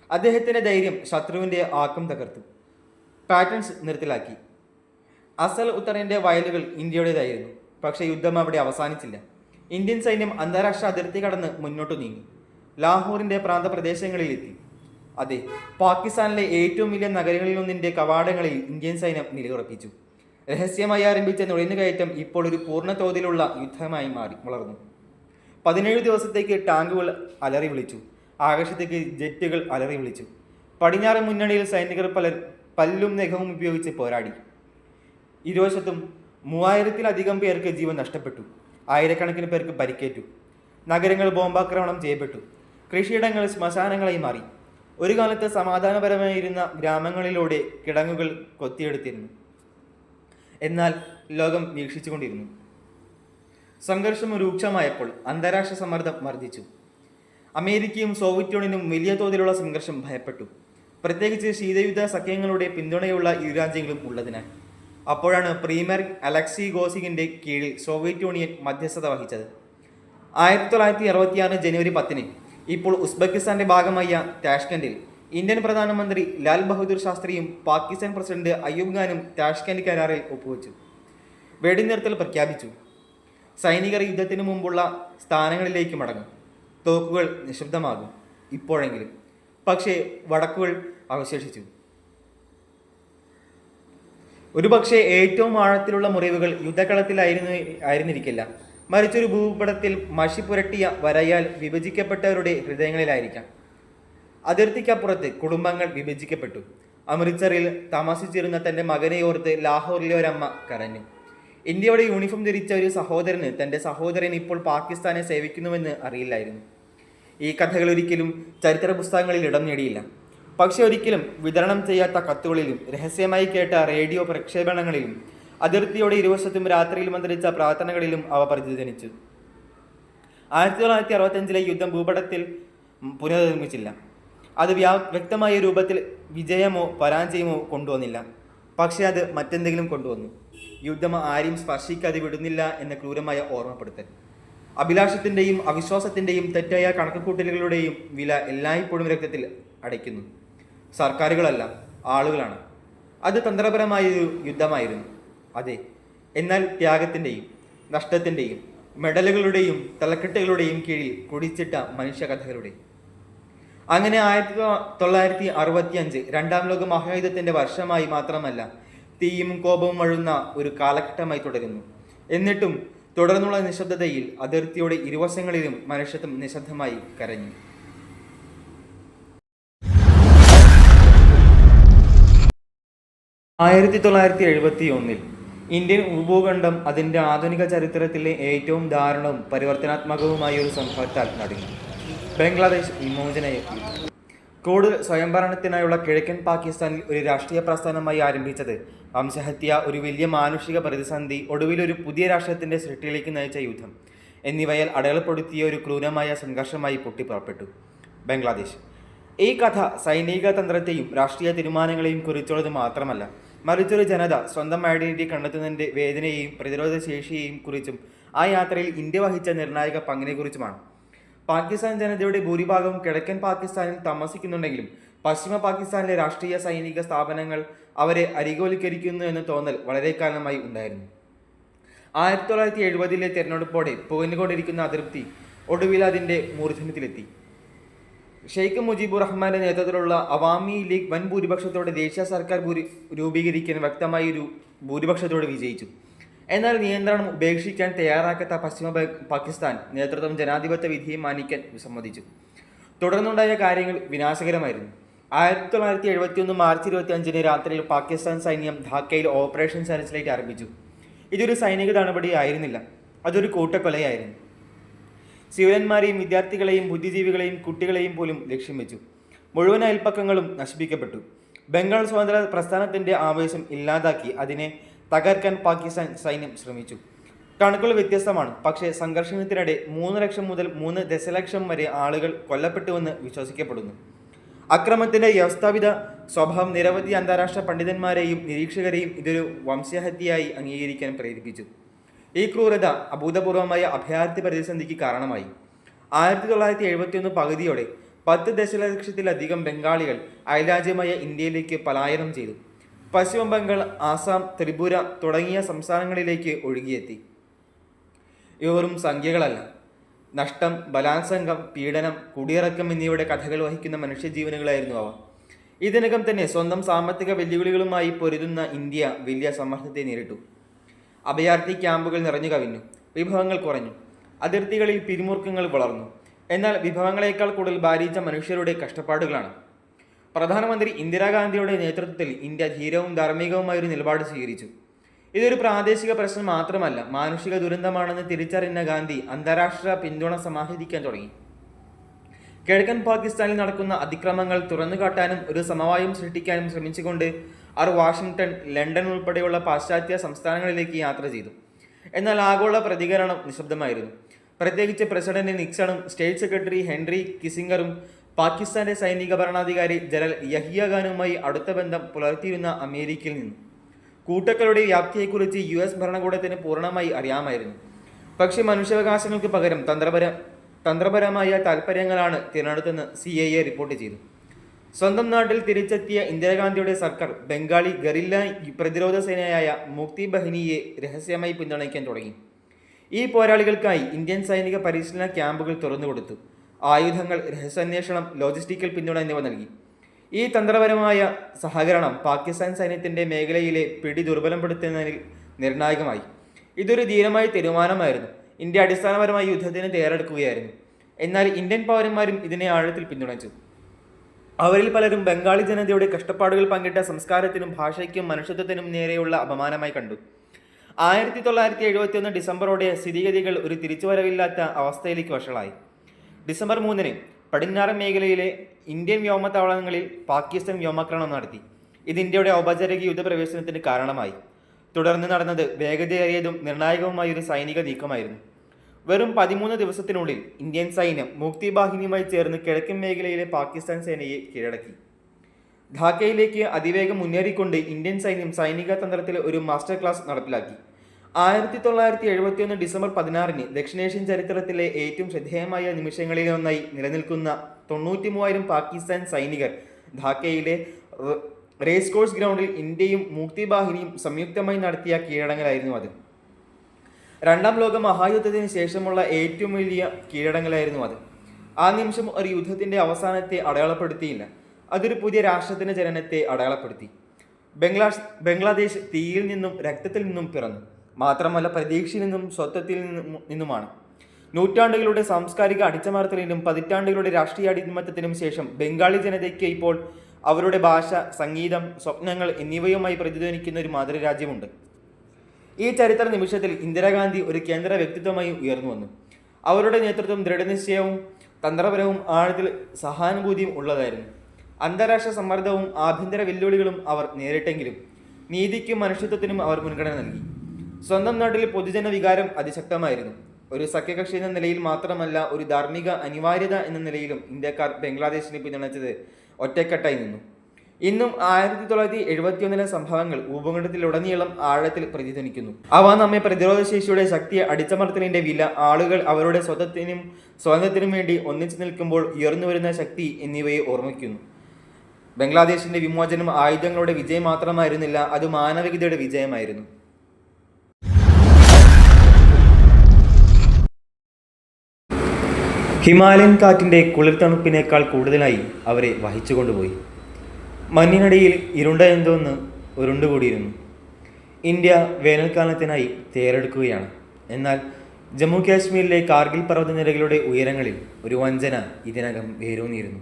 അദ്ദേഹത്തിന്റെ ധൈര്യം ശത്രുവിന്റെ ആക്കം തകർത്തു, പാറ്റേൺസ് നിർത്തലാക്കി. അസൽ ഉത്തറിന്റെ വയലുകൾ ഇന്ത്യയുടേതായിരുന്നു. പക്ഷേ യുദ്ധം അവിടെ അവസാനിച്ചില്ല. ഇന്ത്യൻ സൈന്യം അന്താരാഷ്ട്ര അതിർത്തി കടന്ന് മുന്നോട്ടു നീങ്ങി. ലാഹോറിന്റെ പ്രാന്തപ്രദേശങ്ങളിലെത്തി. അതെ, പാകിസ്ഥാനിലെ ഏറ്റവും വലിയ നഗരങ്ങളിലൊന്നിന്റെ കവാടങ്ങളിൽ ഇന്ത്യൻ സൈന്യം നിലയുറപ്പിച്ചു. രഹസ്യമായി ആരംഭിച്ച നുഴഞ്ഞുകയറ്റം ഇപ്പോൾ ഒരു പൂർണ്ണ തോതിലുള്ള യുദ്ധമായി വളർന്നു. 17 ദിവസത്തേക്ക് ടാങ്കുകൾ അലറി വിളിച്ചു. ആകാശത്തേക്ക് ജെറ്റുകൾ അലറി വിളിച്ചു. പടിഞ്ഞാറൻ മുന്നണിയിൽ സൈനികർ പല്ലും നഖവും ഉപയോഗിച്ച് പോരാടി. ഇരുവശത്തും 3000-ലധികം പേർക്ക് ജീവൻ നഷ്ടപ്പെട്ടു. ആയിരക്കണക്കിന് പേർക്ക് പരിക്കേറ്റു. നഗരങ്ങൾ ബോംബാക്രമണം ചെയ്യപ്പെട്ടു. കൃഷിയിടങ്ങൾ ശ്മശാനങ്ങളായി മാറി. ഒരു കാലത്ത് സമാധാനപരമായിരുന്ന ഗ്രാമങ്ങളിലൂടെ കിടങ്ങുകൾ കൊത്തിയെടുത്തിരുന്നു. എന്നാൽ ലോകം വീക്ഷിച്ചുകൊണ്ടിരുന്നു. സംഘർഷം രൂക്ഷമായപ്പോൾ അന്താരാഷ്ട്ര സമ്മർദ്ദം വർദ്ധിച്ചു. അമേരിക്കയും സോവിയറ്റ് യൂണിയനും വലിയ തോതിലുള്ള സംഘർഷം ഭയപ്പെട്ടു, പ്രത്യേകിച്ച് ശീതയുദ്ധ സഖ്യങ്ങളുടെ പിന്തുണയുള്ള ഇരു രാജ്യങ്ങളും ഉള്ളതിനാൽ. അപ്പോഴാണ് പ്രീമിയർ അലക്സി ഗോസിഗിന്റെ കീഴിൽ സോവിയറ്റ് യൂണിയൻ മധ്യസ്ഥത വഹിച്ചത്. 1966 ജനുവരി 10 ഇപ്പോൾ ഉസ്ബെക്കിസ്ഥാന്റെ ഭാഗമായ താഷ്കെൻഡിൽ ഇന്ത്യൻ പ്രധാനമന്ത്രി ലാൽ ബഹദൂർ ശാസ്ത്രിയും പാകിസ്ഥാൻ പ്രസിഡന്റ് അയ്യൂബ് ഖാനും താഷ്കെൻഡ് കരാറിൽ ഒപ്പുവെച്ചു. വെടിനിർത്തൽ പ്രഖ്യാപിച്ചു. സൈനികർ യുദ്ധത്തിനു മുമ്പുള്ള സ്ഥാനങ്ങളിലേക്ക് മടങ്ങും. തോക്കുകൾ നിശബ്ദമാകും ഇപ്പോഴെങ്കിലും. പക്ഷേ വടക്കുകൾ അവശേഷിച്ചു. ഒരുപക്ഷെ ഏറ്റവും ആഴത്തിലുള്ള മുറിവുകൾ യുദ്ധക്കളത്തിലായിരുന്നിരിക്കില്ല, മറിച്ചൊരു ഭൂപടത്തിൽ മഷി പുരട്ടിയ വരയാൽ വിഭജിക്കപ്പെട്ടവരുടെ ഹൃദയങ്ങളിലായിരിക്കാം. അതിർത്തിക്കപ്പുറത്ത് കുടുംബങ്ങൾ വിഭജിക്കപ്പെട്ടു. അമൃത്സറിൽ താമസിച്ചിരുന്ന തൻ്റെ മകനെ ഓർത്ത് ലാഹോറിലെ ഒരമ്മ കരഞ്ഞു. ഇന്ത്യയുടെ യൂണിഫോം ധരിച്ച ഒരു സഹോദരന് തൻ്റെ സഹോദരൻ ഇപ്പോൾ പാകിസ്ഥാനെ സേവിക്കുന്നുവെന്ന് അറിയില്ലായിരുന്നു. ഈ കഥകൾ ഒരിക്കലും ചരിത്ര പുസ്തകങ്ങളിൽ ഇടം നേടിയില്ല. പക്ഷെ ഒരിക്കലും വിതരണം ചെയ്യാത്ത കത്തുകളിലും രഹസ്യമായി കേട്ട റേഡിയോ പ്രക്ഷേപണങ്ങളിലും അതിർത്തിയോടെ ഇരുവശത്തും രാത്രിയിൽ മന്ത്രിച്ച പ്രാർത്ഥനകളിലും അവ പ്രതിധ്വനിച്ചു. 1965 യുദ്ധം ഭൂപടത്തിൽ പുനർനിർമ്മിച്ചില്ല. അത് വ്യക്തമായ രൂപത്തിൽ വിജയമോ പരാജയമോ കൊണ്ടുവന്നില്ല. പക്ഷെ അത് മറ്റെന്തെങ്കിലും കൊണ്ടുവന്നു. യുദ്ധം ആരെയും സ്പർശിക്കാതെ വിടുന്നില്ല എന്ന ക്രൂരമായ ഓർമ്മപ്പെടുത്തൽ. അഭിലാഷത്തിൻ്റെയും അവിശ്വാസത്തിൻ്റെയും തെറ്റായ കണക്കുകൂട്ടലുകളുടെയും വില എല്ലായ്പ്പോഴും രക്തത്തിൽ അടയ്ക്കുന്നു. സർക്കാരുകളല്ല, ആളുകളാണ്. അത് തന്ത്രപരമായൊരു യുദ്ധമായിരുന്നു, അതെ. എന്നാൽ ത്യാഗത്തിൻ്റെയും നഷ്ടത്തിൻ്റെയും മെഡലുകളുടെയും തലക്കെട്ടുകളുടെയും കീഴിൽ കുടിച്ചിട്ട മനുഷ്യകഥകളുടെ. അങ്ങനെ 1965 രണ്ടാം ലോക മഹായുദ്ധത്തിൻ്റെ വർഷമായി മാത്രമല്ല, തീയും കോപവും വഴുന്ന ഒരു കാലഘട്ടമായി തുടരുന്നു. എന്നിട്ടും തുടർന്നുള്ള നിശബ്ദതയിൽ അതിർത്തിയുടെ ഇരുവശങ്ങളിലും മനുഷ്യത്വം നിശബ്ദമായി കരഞ്ഞു. 1971 ഇന്ത്യൻ ഉപഭൂഖണ്ഡം അതിൻ്റെ ആധുനിക ചരിത്രത്തിലെ ഏറ്റവും ദാരുണവും പരിവർത്തനാത്മകവുമായ ഒരു സംഭവത്താൽ നടുങ്ങി. ബംഗ്ലാദേശ് വിമോചന യുദ്ധം. കൂടുതൽ സ്വയംഭരണത്തിനായുള്ള കിഴക്കൻ പാകിസ്ഥാനിൽ ഒരു രാഷ്ട്രീയ പ്രസ്ഥാനമായി ആരംഭിച്ചത് വംശഹത്യ, ഒരു വലിയ മാനുഷിക പ്രതിസന്ധി, ഒടുവിൽ ഒരു പുതിയ രാഷ്ട്രത്തിൻ്റെ സൃഷ്ടിയിലേക്ക് നയിച്ച യുദ്ധം എന്നിവയാൽ അടയാളപ്പെടുത്തിയ ഒരു ക്രൂരമായ സംഘർഷമായി പൊട്ടിപ്പുറപ്പെട്ടു ബംഗ്ലാദേശ്. ഈ കഥ സൈനിക തന്ത്രത്തെയും രാഷ്ട്രീയ തീരുമാനങ്ങളെയും കുറിച്ചുള്ളത് മാത്രമല്ല, മറിച്ചൊരു ജനത സ്വന്തം ഐഡന്റിറ്റി കണ്ടെത്തുന്നതിൻ്റെ വേദനയെയും പ്രതിരോധ ശേഷിയെയും കുറിച്ചും ആ യാത്രയിൽ ഇന്ത്യ വഹിച്ച നിർണായക പങ്കിനെക്കുറിച്ചുമാണ്. പാകിസ്ഥാൻ ജനതയുടെ ഭൂരിഭാഗവും കിഴക്കൻ പാകിസ്ഥാനിൽ താമസിക്കുന്നുണ്ടെങ്കിലും പശ്ചിമ പാകിസ്ഥാനിലെ രാഷ്ട്രീയ സൈനിക സ്ഥാപനങ്ങൾ അവരെ അരികോൽക്കരിക്കുന്നു എന്ന തോന്നൽ വളരെ കാലമായി ഉണ്ടായിരുന്നു. 1970 തെരഞ്ഞെടുപ്പോടെ പുകഞ്ഞുകൊണ്ടിരിക്കുന്ന അതൃപ്തി ഒടുവിൽ അതിൻ്റെ മൂർധന്യത്തിലെത്തി. ഷെയ്ഖ് മുജീബുർ റഹ്മാന്റെ നേതൃത്വത്തിലുള്ള അവാമി ലീഗ് വൻ ഭൂരിപക്ഷത്തോടെ ദേശീയ സർക്കാർ രൂപീകരിക്കാൻ വ്യക്തമായ ഒരു ഭൂരിപക്ഷത്തോടെ വിജയിച്ചു. എന്നാൽ നിയന്ത്രണം ഉപേക്ഷിക്കാൻ തയ്യാറാക്കാത്ത പശ്ചിമ പാകിസ്ഥാൻ നേതൃത്വം ജനാധിപത്യ വിധിയെ മാനിക്കാൻ വിസമ്മതിച്ചു. തുടർന്നുണ്ടായ കാര്യങ്ങൾ വിനാശകരമായിരുന്നു. 1971 മാർച്ച് 25 രാത്രിയിൽ പാകിസ്ഥാൻ സൈന്യം ധാക്കയിൽ ഓപ്പറേഷൻ സൺലൈറ്റ് ആരംഭിച്ചു. ഇതൊരു സൈനിക നടപടി ആയിരുന്നില്ല, അതൊരു കൂട്ടക്കൊലയായിരുന്നു. സിവിലന്മാരെയും വിദ്യാർത്ഥികളെയും ബുദ്ധിജീവികളെയും കുട്ടികളെയും പോലും ലക്ഷ്യം വെച്ചു. മുഴുവൻ അയൽപ്പക്കങ്ങളും നശിപ്പിക്കപ്പെട്ടു. ബംഗാൾ സ്വാതന്ത്ര്യ പ്രസ്ഥാനത്തിൻ്റെ ആവേശം ഇല്ലാതാക്കി അതിനെ തകർക്കാൻ പാകിസ്ഥാൻ സൈന്യം ശ്രമിച്ചു. കണക്കുകൾ വ്യത്യസ്തമാണ്, പക്ഷേ സംഘർഷത്തിനിടെ 3 ലക്ഷം മുതൽ 3 ദശലക്ഷം വരെ ആളുകൾ കൊല്ലപ്പെട്ടുവെന്ന് വിശ്വസിക്കപ്പെടുന്നു. അക്രമത്തിൻ്റെ വ്യവസ്ഥാപിത സ്വഭാവം നിരവധി അന്താരാഷ്ട്ര പണ്ഡിതന്മാരെയും നിരീക്ഷകരെയും ഇതൊരു വംശഹത്യയായി അംഗീകരിക്കാൻ പ്രേരിപ്പിച്ചു. ഈ ക്രൂരത അഭൂതപൂർവമായ അഭയാർത്ഥി പ്രതിസന്ധിക്ക് കാരണമായി. 1971 പകുതിയോടെ 10 ദശലക്ഷത്തിലധികം ബംഗാളികൾ അയൽരാജ്യമായ ഇന്ത്യയിലേക്ക് പലായനം ചെയ്തു. പശ്ചിമ ബംഗാൾ, ആസാം, ത്രിപുര തുടങ്ങിയ സംസ്ഥാനങ്ങളിലേക്ക് ഒഴുകിയെത്തി. ഇവരും സംഖ്യകളല്ല. നഷ്ടം, ബലാത്സംഗം, പീഡനം, കുടിയിറക്കം എന്നിവയുടെ കഥകൾ വഹിക്കുന്ന മനുഷ്യജീവനുകളായിരുന്നു അവ. ഇതിനകം തന്നെ സ്വന്തം സാമ്പത്തിക വെല്ലുവിളികളുമായി പൊരുതുന്ന ഇന്ത്യ വലിയ സമ്മർദ്ദത്തെ നേരിട്ടു. അഭയാർത്ഥി ക്യാമ്പുകൾ നിറഞ്ഞു കവിഞ്ഞു, വിഭവങ്ങൾ കുറഞ്ഞു, അതിർത്തികളിൽ പിരിമുറുക്കങ്ങൾ വളർന്നു. എന്നാൽ വിഭവങ്ങളേക്കാൾ കൂടുതൽ ഭാരിച്ച മനുഷ്യരുടെ കഷ്ടപ്പാടുകളാണ്. പ്രധാനമന്ത്രി ഇന്ദിരാഗാന്ധിയുടെ നേതൃത്വത്തിൽ ഇന്ത്യ ധീരവും ധാർമ്മികവുമായൊരു നിലപാട് സ്വീകരിച്ചു. ഇതൊരു പ്രാദേശിക പ്രശ്നം മാത്രമല്ല, മാനുഷിക ദുരന്തമാണെന്ന് തിരിച്ചറിഞ്ഞ ഗാന്ധി അന്താരാഷ്ട്ര പിന്തുണ സമാഹരിക്കാൻ തുടങ്ങി. കിഴക്കൻ പാകിസ്ഥാനിൽ നടക്കുന്ന അതിക്രമങ്ങൾ തുറന്നുകാട്ടാനും ഒരു സമവായം സൃഷ്ടിക്കാനും ശ്രമിച്ചുകൊണ്ട് അവർ വാഷിംഗ്ടൺ, ലണ്ടൻ ഉൾപ്പെടെയുള്ള പാശ്ചാത്യ സംസ്ഥാനങ്ങളിലേക്ക് യാത്ര ചെയ്തു. എന്നാൽ ആഗോള പ്രതികരണം നിശബ്ദമായിരുന്നു. പ്രത്യേകിച്ച് പ്രസിഡന്റ് നിക്സണും സ്റ്റേറ്റ് സെക്രട്ടറി ഹെൻറി കിസിംഗറും പാകിസ്ഥാന്റെ സൈനിക ഭരണാധികാരി ജനറൽ യഹിയ ഖാനുമായി അടുത്ത ബന്ധം പുലർത്തിയിരുന്ന അമേരിക്കയിൽ നിന്നു. കൂട്ടക്കളുടെ വ്യാപ്തിയെക്കുറിച്ച് US ഭരണകൂടത്തിന് പൂർണ്ണമായി അറിയാമായിരുന്നു. പക്ഷേ മനുഷ്യാവകാശങ്ങൾക്ക് പകരം തന്ത്രപരമായ താൽപ്പര്യങ്ങളാണ് തിരഞ്ഞെടുത്തെന്ന് CIA റിപ്പോർട്ട് ചെയ്തു. സ്വന്തം നാട്ടിൽ തിരിച്ചെത്തിയ ഇന്ദിരാഗാന്ധിയുടെ സർക്കാർ ബംഗാളി ഗറില്ല പ്രതിരോധ സേനയായ മുക്തി ബഹിനിയെ രഹസ്യമായി പിന്തുണയ്ക്കാൻ തുടങ്ങി. ഈ പോരാളികൾക്കായി ഇന്ത്യൻ സൈനിക പരിശീലന ക്യാമ്പുകൾ തുറന്നുകൊടുത്തു. ആയുധങ്ങൾ, രഹസ്യാന്വേഷണം, ലോജിസ്റ്റിക്കൽ പിന്തുണ എന്നിവ നൽകി. ഈ തന്ത്രപരമായ സഹകരണം പാകിസ്ഥാൻ സൈന്യത്തിൻ്റെ മേഖലയിലെ പിടി ദുർബലപ്പെടുത്തുന്നതിൽ നിർണായകമായി. ഇതൊരു ധീരമായ തീരുമാനമായിരുന്നു. ഇന്ത്യ അടിസ്ഥാനപരമായി യുദ്ധത്തിന് തയ്യാറെടുക്കുകയായിരുന്നു. എന്നാൽ ഇന്ത്യൻ പൗരന്മാരും ഇതിനെ ആഴത്തിൽ പിന്തുണച്ചു. അവരിൽ പലരും ബംഗാളി ജനതയുടെ കഷ്ടപ്പാടുകൾ പങ്കിട്ട സംസ്കാരത്തിനും ഭാഷയ്ക്കും മനുഷ്യത്വത്തിനും നേരെയുള്ള അപമാനമായി കണ്ടു. 1971 ഡിസംബറോടെ സ്ഥിതിഗതികൾ ഒരു തിരിച്ചുവരവില്ലാത്ത അവസ്ഥയിലേക്ക് വഷളായി. ഡിസംബർ 3 പടിഞ്ഞാറൻ മേഖലയിലെ ഇന്ത്യൻ വ്യോമത്താവളങ്ങളിൽ പാകിസ്ഥാൻ വ്യോമാക്രമണം നടത്തി. ഇത് ഇന്ത്യയുടെ ഔപചാരിക യുദ്ധപ്രവേശനത്തിന് കാരണമായി. തുടർന്ന് നടന്നത് വേഗതയേറിയതും നിർണായകവുമായ ഒരു സൈനിക നീക്കമായിരുന്നു. വെറും 13 ദിവസത്തിനുള്ളിൽ ഇന്ത്യൻ സൈന്യം മുക്തി ബാഹിനിയുമായി ചേർന്ന് കിഴക്കൻ മേഖലയിലെ പാകിസ്ഥാൻ സേനയെ കീഴടക്കി. ധാക്കയിലേക്ക് അതിവേഗം മുന്നേറിക്കൊണ്ട് ഇന്ത്യൻ സൈന്യം സൈനിക തന്ത്രത്തിൽ ഒരു മാസ്റ്റർ ക്ലാസ് നടപ്പിലാക്കി. 1971 ഡിസംബർ 16 ദക്ഷിണേഷ്യൻ ചരിത്രത്തിലെ ഏറ്റവും ശ്രദ്ധേയമായ നിമിഷങ്ങളിലൊന്നായി നിലനിൽക്കുന്ന 93,000 പാകിസ്ഥാൻ സൈനികർ ധാക്കയിലെ റേസ് കോഴ്സ് ഗ്രൗണ്ടിൽ ഇന്ത്യയും മുക്തി ബാഹിനിയും സംയുക്തമായി നടത്തിയ കീഴടങ്ങലായിരുന്നു അത്. രണ്ടാം ലോക മഹായുദ്ധത്തിന് ശേഷമുള്ള ഏറ്റവും വലിയ കീഴടങ്ങലായിരുന്നു അത്. ആ നിമിഷം ഒരു യുദ്ധത്തിൻ്റെ അവസാനത്തെ അടയാളപ്പെടുത്തിയില്ല, അതൊരു പുതിയ രാഷ്ട്രത്തിൻ്റെ ജനനത്തെ അടയാളപ്പെടുത്തി. ബംഗ്ലാദേശ് തീയിൽ നിന്നും രക്തത്തിൽ നിന്നും പിറന്നു. മാത്രമല്ല പ്രതീക്ഷയിൽ നിന്നും സ്വത്വത്തിൽ നിന്നുമാണ്. നൂറ്റാണ്ടുകളുടെ സാംസ്കാരിക അടിച്ചമർത്തലിനും പതിറ്റാണ്ടുകളുടെ രാഷ്ട്രീയ അടിമത്തത്തിനും ശേഷം ബംഗാളി ജനതയ്ക്ക് ഇപ്പോൾ അവരുടെ ഭാഷ, സംഗീതം, സ്വപ്നങ്ങൾ എന്നിവയുമായി പ്രതിധ്വനിക്കുന്ന ഒരു മാതൃരാജ്യമുണ്ട്. ഈ ചരിത്ര നിമിഷത്തിൽ ഇന്ദിരാഗാന്ധി ഒരു കേന്ദ്ര വ്യക്തിത്വമായി ഉയർന്നു വന്നു. അവരുടെ നേതൃത്വം ദൃഢനിശ്ചയവും തന്ത്രപരവും ആഴത്തിൽ സഹാനുഭൂതിയും ഉള്ളതായിരുന്നു. അന്താരാഷ്ട്ര സമ്മർദ്ദവും ആഭ്യന്തര വെല്ലുവിളികളും അവർ നേരിട്ടെങ്കിലും നീതിക്കും മനുഷ്യത്വത്തിനും അവർ മുൻഗണന നൽകി. സ്വന്തം നാട്ടിൽ പൊതുജന വികാരം അതിശക്തമായിരുന്നു. ഒരു സഖ്യകക്ഷി എന്ന നിലയിൽ മാത്രമല്ല, ഒരു ധാർമ്മിക അനിവാര്യത എന്ന നിലയിലും ഇന്ത്യക്കാർ ബംഗ്ലാദേശിനെ പിന്തുണച്ചത് ഒറ്റക്കെട്ടായി നിന്നു. ഇന്നും 1971 സംഭവങ്ങൾ ഉപഖണ്ഡത്തിലുടനീളം ആഴത്തിൽ പ്രതിധ്വനിക്കുന്നു. അവ നമ്മെ പ്രതിരോധശേഷിയുടെ ശക്തി, അടിച്ചമർത്തലിൻ്റെ വില, ആളുകൾ അവരുടെ സ്വത്വത്തിനും സ്വാതന്ത്ര്യത്തിനും വേണ്ടി ഒന്നിച്ചു നിൽക്കുമ്പോൾ ഉയർന്നുവരുന്ന ശക്തി എന്നിവയെ ഓർമ്മിക്കുന്നു. ബംഗ്ലാദേശിൻ്റെ വിമോചനം ആയുധങ്ങളുടെ വിജയം മാത്രമായിരുന്നില്ല, അത് മാനവികതയുടെ വിജയമായിരുന്നു. ഹിമാലയൻ കാറ്റിൻ്റെ കുളിർത്തണുപ്പിനേക്കാൾ കൂടുതലായി അവരെ വഹിച്ചുകൊണ്ടുപോയി. മഞ്ഞിനടിയിൽ ഇരുണ്ട എന്തോന്ന് ഉരുണ്ടുകൂടിയിരുന്നു. ഇന്ത്യ വേനൽക്കാലത്തിനായി തയ്യാറെടുക്കുകയാണ്. എന്നാൽ ജമ്മു കാശ്മീരിലെ കാർഗിൽ പർവ്വതനിരകളുടെ ഉയരങ്ങളിൽ ഒരു വഞ്ചന ഇതിനകം വേരൂന്നിയിരുന്നു.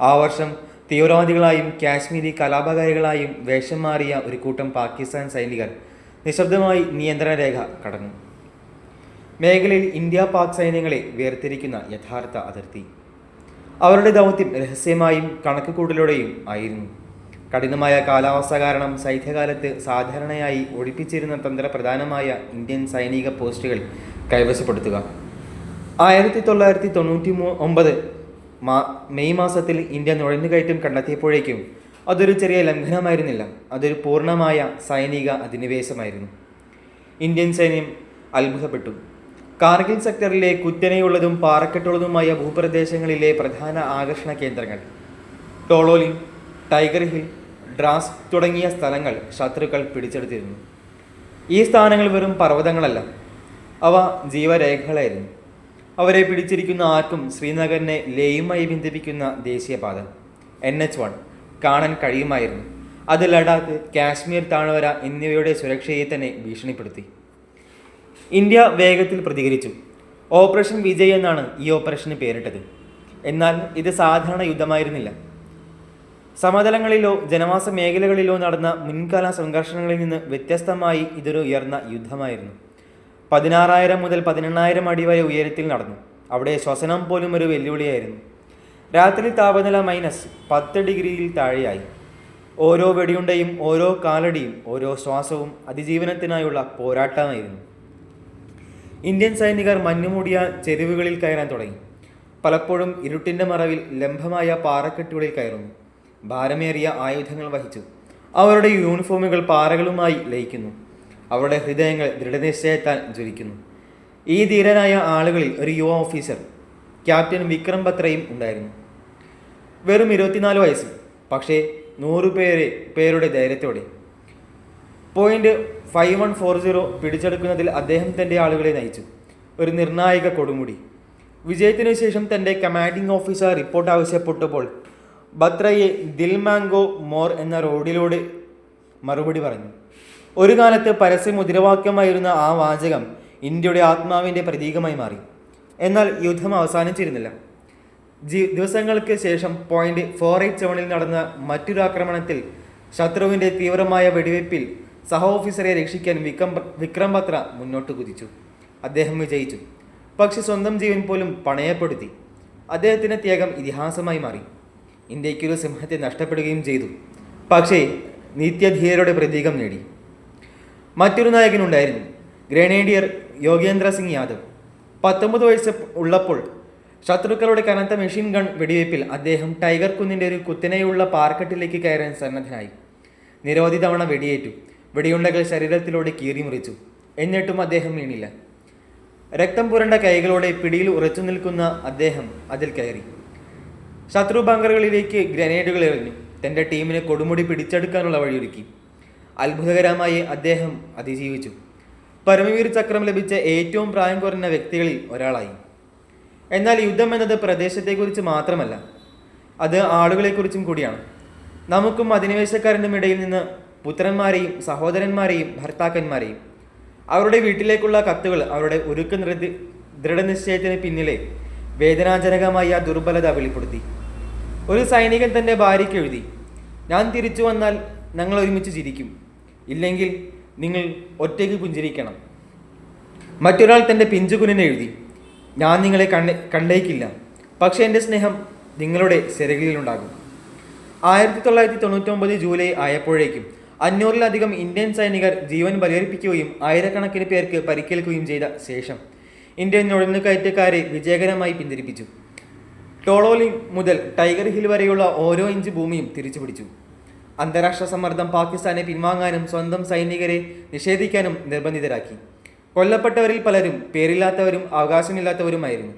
ആ വർഷം തീവ്രവാദികളായും കാശ്മീരി കലാപകാരികളായും വേഷം മാറിയ ഒരു കൂട്ടം പാകിസ്ഥാൻ സൈനികർ നിശബ്ദമായി നിയന്ത്രണ രേഖ കടന്നു. മേഖലയിൽ ഇന്ത്യ പാക് സൈന്യങ്ങളെ വേർതിരിക്കുന്ന യഥാർത്ഥ അതിർത്തി. അവരുടെ ദൗത്യം രഹസ്യമായും കണക്കുകൂട്ടലോടെയും ആയിരുന്നു. കഠിനമായ കാലാവസ്ഥ കാരണം ശൈത്യകാലത്ത് സാധാരണയായി ഒഴിപ്പിച്ചിരുന്ന തന്ത്രപ്രധാനമായ ഇന്ത്യൻ സൈനിക പോസ്റ്റുകൾ കൈവശപ്പെടുത്തുക. 1999 മെയ് മാസത്തിൽ ഇന്ത്യ നുഴഞ്ഞുകയറ്റം കണ്ടെത്തിയപ്പോഴേക്കും അതൊരു ചെറിയ ലംഘനമായിരുന്നില്ല, അതൊരു പൂർണ്ണമായ സൈനിക അധിനിവേശമായിരുന്നു. ഇന്ത്യൻ സൈന്യം അത്ഭുതപ്പെട്ടു. കാർഗിൽ സെക്ടറിലെ കുത്തനെയുള്ളതും പാറക്കെട്ടുള്ളതുമായ ഭൂപ്രദേശങ്ങളിലെ പ്രധാന ആകർഷണ കേന്ദ്രങ്ങൾ ടോളോലിം, ടൈഗർ ഹിൽ, ഡ്രാസ് തുടങ്ങിയ സ്ഥലങ്ങൾ ശത്രുക്കൾ പിടിച്ചെടുത്തിരുന്നു. ഈ സ്ഥാനങ്ങൾ വെറും പർവ്വതങ്ങളല്ല, അവ ജീവരേഖകളായിരുന്നു. അവരെ പിടിച്ചിരിക്കുന്ന ആർക്കും ശ്രീനഗറിനെ ലേയുമായി ബന്ധിപ്പിക്കുന്ന ദേശീയപാത NH-1 കാണാൻ കഴിയുമായിരുന്നു. അത് ലഡാക്ക്, കാശ്മീർ താഴ്വര എന്നിവയുടെ സുരക്ഷയെ തന്നെ ഭീഷണിപ്പെടുത്തി. ഇന്ത്യ വേഗത്തിൽ പ്രതികരിച്ചു. ഓപ്പറേഷൻ വിജയ് എന്നാണ് ഈ ഓപ്പറേഷന് പേരിട്ടത്. എന്നാൽ ഇത് സാധാരണ യുദ്ധമായിരുന്നില്ല. സമതലങ്ങളിലോ ജനവാസ മേഖലകളിലോ നടന്ന മുൻകാല സംഘർഷങ്ങളിൽ നിന്ന് വ്യത്യസ്തമായി ഇതൊരു ഉയർന്ന യുദ്ധമായിരുന്നു. 16,000 മുതൽ 18,000 അടി വരെ ഉയരത്തിൽ നടന്നു. അവിടെ ശ്വസനം പോലും ഒരു വെല്ലുവിളിയായിരുന്നു. രാത്രി താപനില -10 ഡിഗ്രിയിൽ താഴെയായി. ഓരോ വെടിയുണ്ടയും ഓരോ കാലടിയും ഓരോ ശ്വാസവും അതിജീവനത്തിനായുള്ള പോരാട്ടമായിരുന്നു. ഇന്ത്യൻ സൈനികർ മഞ്ഞുമൂടിയ ചെരുവുകളിൽ കയറാൻ തുടങ്ങി. പലപ്പോഴും ഇരുട്ടിൻ്റെ മറവിൽ ലംബമായ പാറക്കെട്ടുകളിൽ കയറുന്നു. ഭാരമേറിയ ആയുധങ്ങൾ വഹിച്ചു. അവരുടെ യൂണിഫോമുകൾ പാറകളുമായി ലയിക്കുന്നു. അവരുടെ ഹൃദയങ്ങൾ ദൃഢനിശ്ചയത്താൽ ജ്വലിക്കുന്നു. ഈ ധീരനായ ആളുകളിൽ ഒരു യുവ ഓഫീസർ ക്യാപ്റ്റൻ വിക്രം ബത്രയും ഉണ്ടായിരുന്നു. വെറും 24 വയസ്സ്, പക്ഷേ 100 പേരുടെ ധൈര്യത്തോടെ. പോയിന്റ് 5140 പിടിച്ചെടുക്കുന്നതിൽ അദ്ദേഹം തൻ്റെ ആളുകളെ നയിച്ചു. ഒരു നിർണായക കൊടുമുടി. വിജയത്തിനു ശേഷം തൻ്റെ കമാൻഡിംഗ് ഓഫീസർ റിപ്പോർട്ട് ആവശ്യപ്പെട്ടപ്പോൾ ബത്രയെ ദിൽ മാംഗോ മോർ എന്ന റോഡിലൂടെ മറുപടി പറഞ്ഞു. ഒരു കാലത്ത് പരസ്യ മുദ്രാവാക്യമായിരുന്ന ആ വാചകം ഇന്ത്യയുടെ ആത്മാവിൻ്റെ പ്രതീകമായി മാറി. എന്നാൽ യുദ്ധം അവസാനിച്ചിരുന്നില്ല. ദിവസങ്ങൾക്ക് ശേഷം പോയിന്റ് 487 നടന്ന മറ്റൊരു ആക്രമണത്തിൽ ശത്രുവിൻ്റെ തീവ്രമായ വെടിവയ്പിൽ സഹ ഓഫീസറെ രക്ഷിക്കാൻ വിക്രം ബത്ര മുന്നോട്ട് കുതിച്ചു. അദ്ദേഹം വിജയിച്ചു, പക്ഷെ സ്വന്തം ജീവൻ പോലും പണയപ്പെടുത്തി. അദ്ദേഹത്തിൻ്റെ ത്യാഗം ഇതിഹാസമായി മാറി. ഇന്ത്യക്കൊരു സിംഹത്തെ നഷ്ടപ്പെടുകയും ചെയ്തു, പക്ഷേ നിത്യധീരരുടെ പ്രതീകം നേടി. മറ്റൊരു നായകനുണ്ടായിരുന്നു, ഗ്രനേഡിയർ യോഗേന്ദ്ര സിംഗ് യാദവ്. 19 വയസ്സ് ഉള്ളപ്പോൾ ശത്രുക്കളുടെ കനത്ത മെഷീൻ ഗൺ വെടിവയ്പിൽ അദ്ദേഹം ടൈഗർ കുന്നിൻ്റെ ഒരു കുത്തനെയുള്ള പാറക്കെട്ടിലേക്ക് കയറാൻ സന്നദ്ധനായി. നിരവധി തവണ വെടിയേറ്റു. വെടിയുണ്ടകൾ ശരീരത്തിലൂടെ കീറി മുറിച്ചു. എന്നിട്ടും അദ്ദേഹം വീണില്ല. രക്തം പുരണ്ട കൈകളോടെ പിടിയിൽ ഉറച്ചു നിൽക്കുന്ന അദ്ദേഹം അതിൽ കയറി. ശത്രു ബങ്കറുകളിലേക്ക് ഗ്രനേഡുകൾ എറിഞ്ഞു. തൻ്റെ ടീമിനെ കൊടുമുടി പിടിച്ചെടുക്കാനുള്ള വഴിയൊരുക്കി. അത്ഭുതകരമായി അദ്ദേഹം അതിജീവിച്ചു. പരമവീർ ചക്രം ലഭിച്ച ഏറ്റവും പ്രായം കുറഞ്ഞ വ്യക്തികളിൽ ഒരാളായി. എന്നാൽ യുദ്ധം എന്നത് പ്രദേശത്തെക്കുറിച്ച് മാത്രമല്ല, അത് ആളുകളെക്കുറിച്ചും കൂടിയാണ്. നമുക്കും അധിനിവേശക്കാരനും ഇടയിൽ നിന്ന് പുത്രന്മാരെയും സഹോദരന്മാരെയും ഭർത്താക്കന്മാരെയും. അവരുടെ വീട്ടിലേക്കുള്ള കത്തുകൾ അവരുടെ ഉരുക്ക് ദൃഢനിശ്ചയത്തിന് പിന്നിലെ വേദനാജനകമായ ദുർബലത വെളിപ്പെടുത്തി. ഒരു സൈനികൻ തൻ്റെ ഭാര്യയ്ക്ക് എഴുതി, ഞാൻ തിരിച്ചു വന്നാൽ ഞങ്ങൾ ഒരുമിച്ച് ചിരിക്കും, ഇല്ലെങ്കിൽ നിങ്ങൾ ഒറ്റയ്ക്ക് പുഞ്ചിരിക്കണം. മറ്റൊരാൾ തൻ്റെ പിഞ്ചുകുഞ്ഞിനെ എഴുതി, ഞാൻ നിങ്ങളെ കണ്ടേക്കില്ല, പക്ഷേ എൻ്റെ സ്നേഹം നിങ്ങളുടെ സിരകളിലുണ്ടാകും. 1999 ജൂലൈ ആയപ്പോഴേക്കും 500-ലധികം ഇന്ത്യൻ സൈനികർ ജീവൻ ബലിയർപ്പിക്കുകയും ആയിരക്കണക്കിന് പേർക്ക് പരിക്കേൽക്കുകയും ചെയ്ത ശേഷം ഇന്ത്യൻ നുഴഞ്ഞുകയറ്റക്കാരെ വിജയകരമായി പിന്തിരിപ്പിച്ചു. ടോളോലിം മുതൽ ടൈഗർ ഹിൽ വരെയുള്ള ഓരോ ഇഞ്ച് ഭൂമിയും തിരിച്ചു പിടിച്ചു. അന്താരാഷ്ട്ര സമ്മർദ്ദം പാകിസ്ഥാനെ പിൻവാങ്ങാനും സ്വന്തം സൈനികരെ നിഷേധിക്കാനും നിർബന്ധിതരാക്കി. കൊല്ലപ്പെട്ടവരിൽ പലരും പേരില്ലാത്തവരും അവകാശമില്ലാത്തവരുമായിരുന്നു.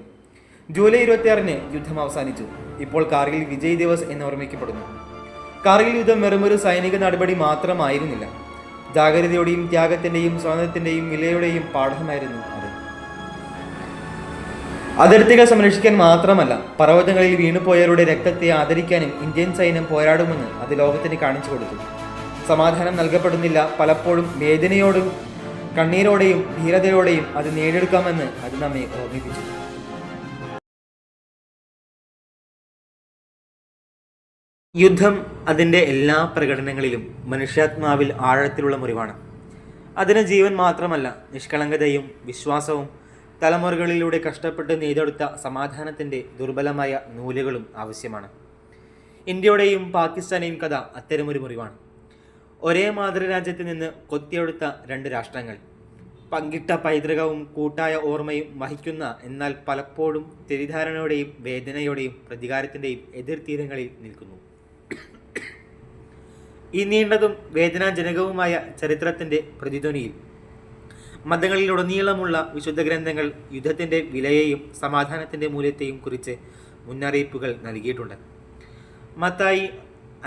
ജൂലൈ 26-ന് യുദ്ധം അവസാനിച്ചു. ഇപ്പോൾ കാർഗിൽ വിജയ് ദിവസ് എന്ന് ഓർമ്മിക്കപ്പെടുന്നു. കാർഗിൽ യുദ്ധം വെറുമൊരു സൈനിക നടപടി മാത്രമായിരുന്നില്ല. ജാഗ്രതയുടെയും ത്യാഗത്തിൻ്റെയും സ്വാതന്ത്ര്യത്തിൻ്റെയും വിലയുടെയും പാഠമായിരുന്നു അത്. അതിർത്തികൾ സംരക്ഷിക്കാൻ മാത്രമല്ല, പർവ്വതങ്ങളിൽ വീണുപോയവരുടെ രക്തത്തെ ആദരിക്കാനും ഇന്ത്യൻ സൈന്യം പോരാടുമെന്ന് അത് ലോകത്തിന് കാണിച്ചു കൊടുത്തു. സമാധാനം നൽകപ്പെടുന്നില്ല, പലപ്പോഴും വേദനയോടും കണ്ണീരോടെയും ധീരതയോടെയും അത് നേടിയെടുക്കാമെന്ന് അത് നമ്മെ ഓർമ്മിപ്പിച്ചു. യുദ്ധം അതിൻ്റെ എല്ലാ പ്രകടനങ്ങളിലും മനുഷ്യാത്മാവിൽ ആഴത്തിലുള്ള മുറിവാണ്. അതിന് ജീവൻ മാത്രമല്ല, നിഷ്കളങ്കതയും വിശ്വാസവും തലമുറകളിലൂടെ കഷ്ടപ്പെട്ട് നെയ്തെടുത്ത സമാധാനത്തിൻ്റെ ദുർബലമായ നൂലുകളും ആവശ്യമാണ്. ഇന്ത്യയുടെയും പാകിസ്ഥാനെയും കഥ അത്തരമൊരു മുറിവാണ്. ഒരേ മാതൃരാജ്യത്ത് നിന്ന് കൊത്തിയെടുത്ത രണ്ട് രാഷ്ട്രങ്ങൾ, പങ്കിട്ട പൈതൃകവും കൂട്ടായ ഓർമ്മയും വഹിക്കുന്ന, എന്നാൽ പലപ്പോഴും തെറ്റിദ്ധാരണയുടെയും വേദനയുടെയും പ്രതികാരത്തിൻ്റെയും എതിർതീരങ്ങളിൽ നിൽക്കുന്നു. ഈ നീണ്ടതും വേദനാജനകവുമായ ചരിത്രത്തിൻ്റെ പ്രതിധ്വനിയിൽ മതങ്ങളിലുടനീളമുള്ള വിശുദ്ധ ഗ്രന്ഥങ്ങൾ യുദ്ധത്തിൻ്റെ വിലയെയും സമാധാനത്തിൻ്റെ മൂല്യത്തെയും കുറിച്ച് മുന്നറിയിപ്പുകൾ നൽകിയിട്ടുണ്ട്. മത്തായി